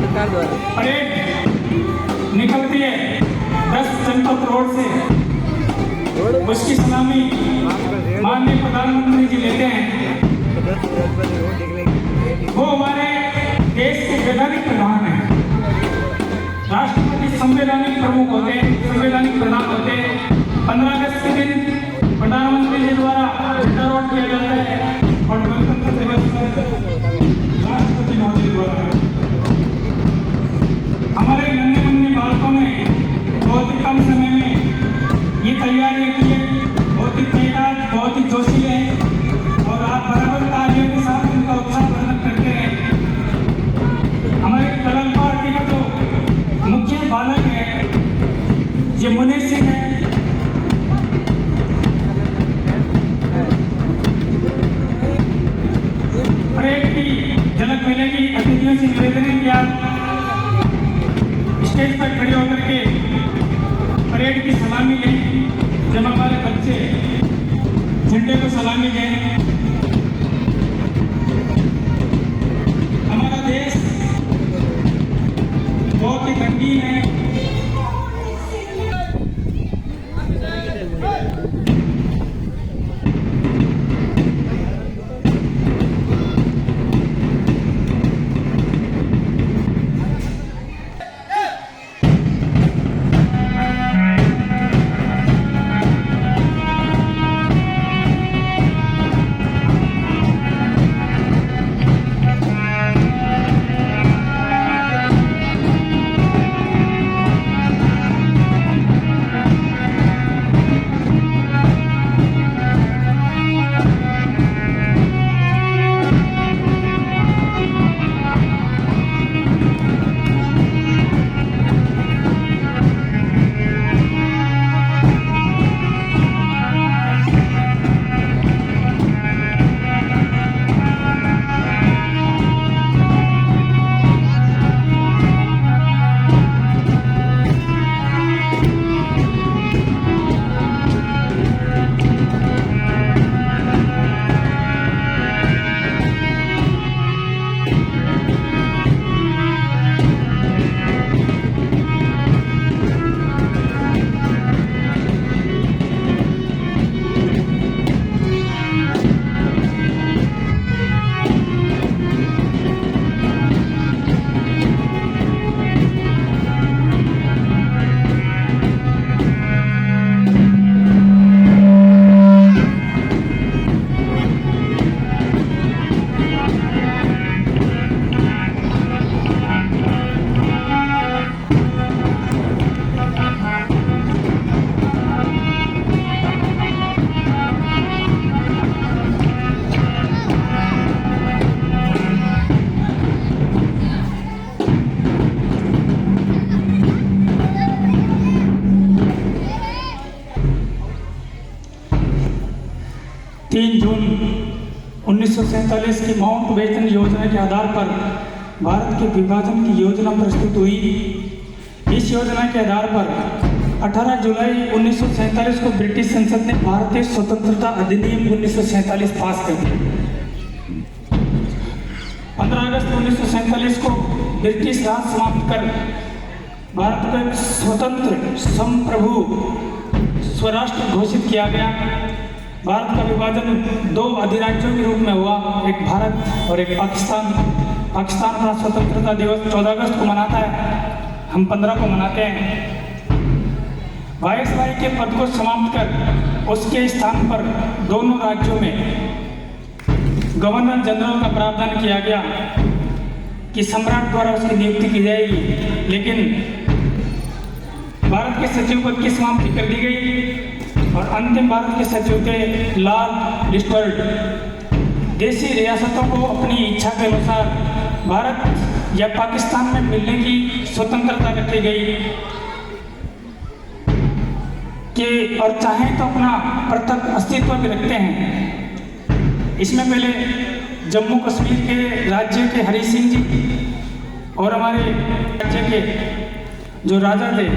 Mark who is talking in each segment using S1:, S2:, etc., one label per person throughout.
S1: Parade निकलती है 10 जनपद रोड से, उसकी सलामी माननीय प्रधानमंत्री जी लेते हैं। वो हमारे देश के वैधानिक प्रधान हैं। राष्ट्रपति संवैधानिक प्रमुख होते हैं, संवैधानिक प्रधान होते हैं। 15 अगस्त के दिन प्रधानमंत्री जी द्वारा झंडारोहण किया जाता है और गणतंत्र दिवस पर राष्ट्रपति महोदय द्वारा। हमारे नन्हे मुन्ने बालकों ने बहुत ही कम समय में ये तैयारी की है, बहुत ही तैयार, बहुत ही जोशीले हैं और आप बराबर तालियों के साथ उनका उत्साह प्रकट करते हैं। हमारे कलम पार्टी का जो मुख्य बालक है ये मुनीष सिंह है। परेड की झलक मिलेगी। अतिथियों से निवेदन है कि आप स्टेज पर खड़े होकर के परेड की सलामी लें। जब हमारे बच्चे झंडे को सलामी दें। हमारा देश बहुत ही रंगीन है। 3 जून 1947 की माउंट बेटन योजना के आधार पर भारत के विभाजन की योजना प्रस्तुत हुई। इस योजना के आधार पर 18 जुलाई 1947 को ब्रिटिश संसद ने भारतीय स्वतंत्रता अधिनियम 1947 पास कर दिया। 15 अगस्त 1947 को ब्रिटिश राज समाप्त कर भारत को एक स्वतंत्र संप्रभु स्वराष्ट्र घोषित किया गया। भारत का विभाजन 2 अधिराज्यों के रूप में हुआ, एक भारत और एक पाकिस्तान। पाकिस्तान अपना स्वतंत्रता दिवस 14 अगस्त को मनाता है, हम 15 को मनाते हैं। वायसराय के पद को समाप्त कर उसके स्थान पर दोनों राज्यों में गवर्नर जनरल का प्रावधान किया गया कि सम्राट द्वारा उसकी नियुक्ति की जाएगी, लेकिन भारत के सचिव पद की समाप्ति कर दी गई और अंतिम भारत के सचिव थे लॉर्ड लिस्टवर्ड। देशी रियासतों को अपनी इच्छा के अनुसार भारत या पाकिस्तान में मिलने की स्वतंत्रता रखी गई कि और चाहें तो अपना पृथक अस्तित्व भी रखते हैं। इसमें पहले जम्मू कश्मीर के राज्य के हरि सिंह जी और हमारे राज्य के जो राजा थे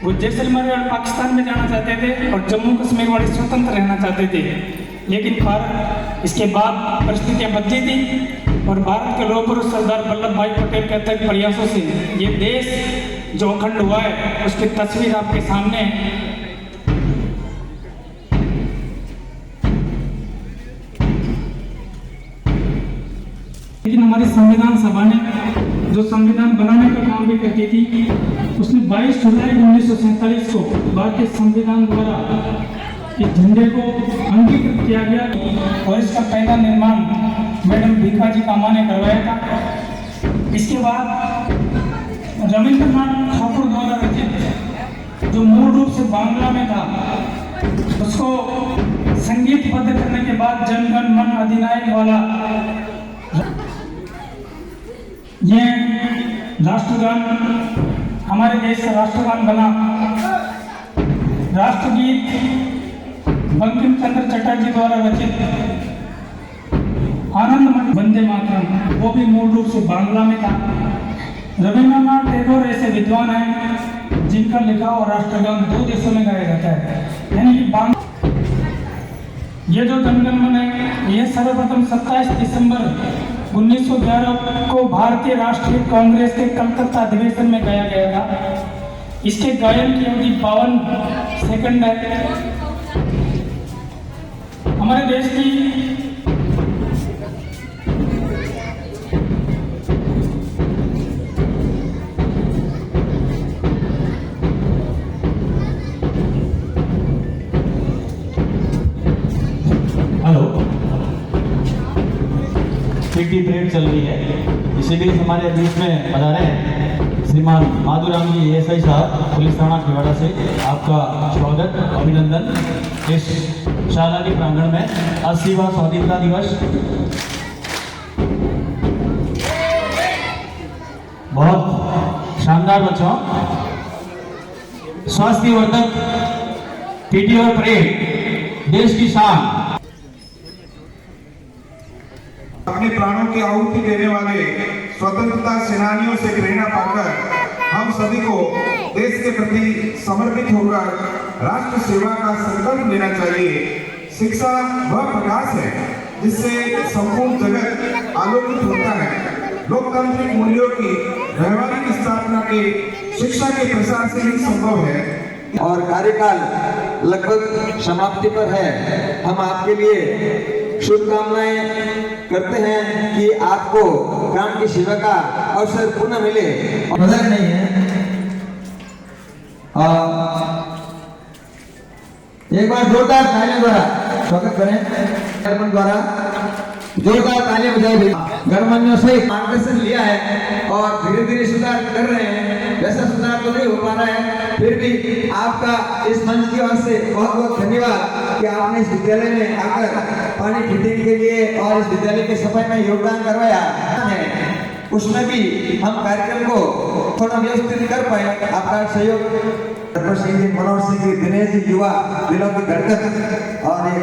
S1: वो जैसलमेर और पाकिस्तान में जाना चाहते थे और जम्मू कश्मीर वाले स्वतंत्र रहना चाहते थे, लेकिन भारत इसके बाद परिस्थितियां बदली थी और भारत के लौह पुरुष सरदार वल्लभ भाई पटेल के अथक प्रयासों से ये देश जो अखंड हुआ है उसकी तस्वीर आपके सामने है। लेकिन हमारी संविधान सभा ने जो संविधान बनाने का काम भी करती थी, उसने 22 जुलाई 1947 को भारतीय संविधान द्वारा इस झंडे को अंगीकृत किया गया और इसका पहला निर्माण मैडम भीखाजी कामा ने करवाया था। इसके बाद रविंद्रनाथ ठाकुर द्वारा रचित जो मूल रूप से बांग्ला में था, उसको संगीतबद्ध करने के बाद जन गण मन अधिनायक वाला ये राष्ट्रगान हमारे देश का राष्ट्रगान बना। राष्ट्रगीत बंकिम चंद्र चटर्जी द्वारा रचित आनंद वंदे मातरम वो भी मूल रूप से बांग्ला में था। रविंद्रनाथ टैगोर ऐसे विद्वान हैं जिनका लिखा और राष्ट्रगान 2 देशों में गाया जाता है, यानी कि ये जो जनगण मन है यह सर्वप्रथम 27 दिसंबर 1911 को भारतीय राष्ट्रीय कांग्रेस के कलकत्ता अधिवेशन में गाया गया था। इसके गायन की अवधि 52 सेकंड है। हमारे देश की
S2: पीटी परेड चल रही है, इसीलिए हमारे बीच में पधारे हैं श्रीमान माधुराम जी एएसआई साहब पुलिस थाना खिवाड़ा से। आपका स्वागत अभिनंदन इस शाला के प्रांगण में 80वां स्वाधीनता दिवस। बहुत शानदार बच्चों, स्वास्थ्य वर्धक पीटी और परेड देश की शान।
S3: अपने प्राणों की आहुति देने वाले स्वतंत्रता सेनानियों से प्रेरणा पाकर हम सभी को देश के प्रति समर्पित होकर राष्ट्र सेवा का संकल्प लेना चाहिए। शिक्षा वह प्रकाश है जिससे संपूर्ण जगत आलोकित होता है। लोकतांत्रिक मूल्यों की व्यवहारिक स्थापना के शिक्षा के प्रसार से ही संभव है।
S4: और कार्यकाल लगभग समाप्ति पर है। हम आपके लिए शुभकामनाएं करते हैं कि आपको काम की सेवा का अवसर पुनः मिले। मजाक नहीं है। एक बार जोरदार तालियों द्वारा स्वागत करें। गणमान्यों द्वारा जोरदार तालियां बजाई। गणमान्यों से मार्गदर्शन लिया है और धीरे धीरे सुधार कर रहे हैं। वैसा सुधार तो नहीं हो पा रहा है, फिर भी आपका इस मंच की ओर से बहुत बहुत धन्यवाद कि आपने इस विद्यालय में आकर पानी फिटिंग के लिए और इस विद्यालय की सफाई में योगदान करवाया है। उसमें भी हम कार्यक्रम को थोड़ा व्यवस्थित कर पाए। आपका सहयोग मनोहर सिंह जी, दिनेश जी, युवा दिलों की धड़कन और ये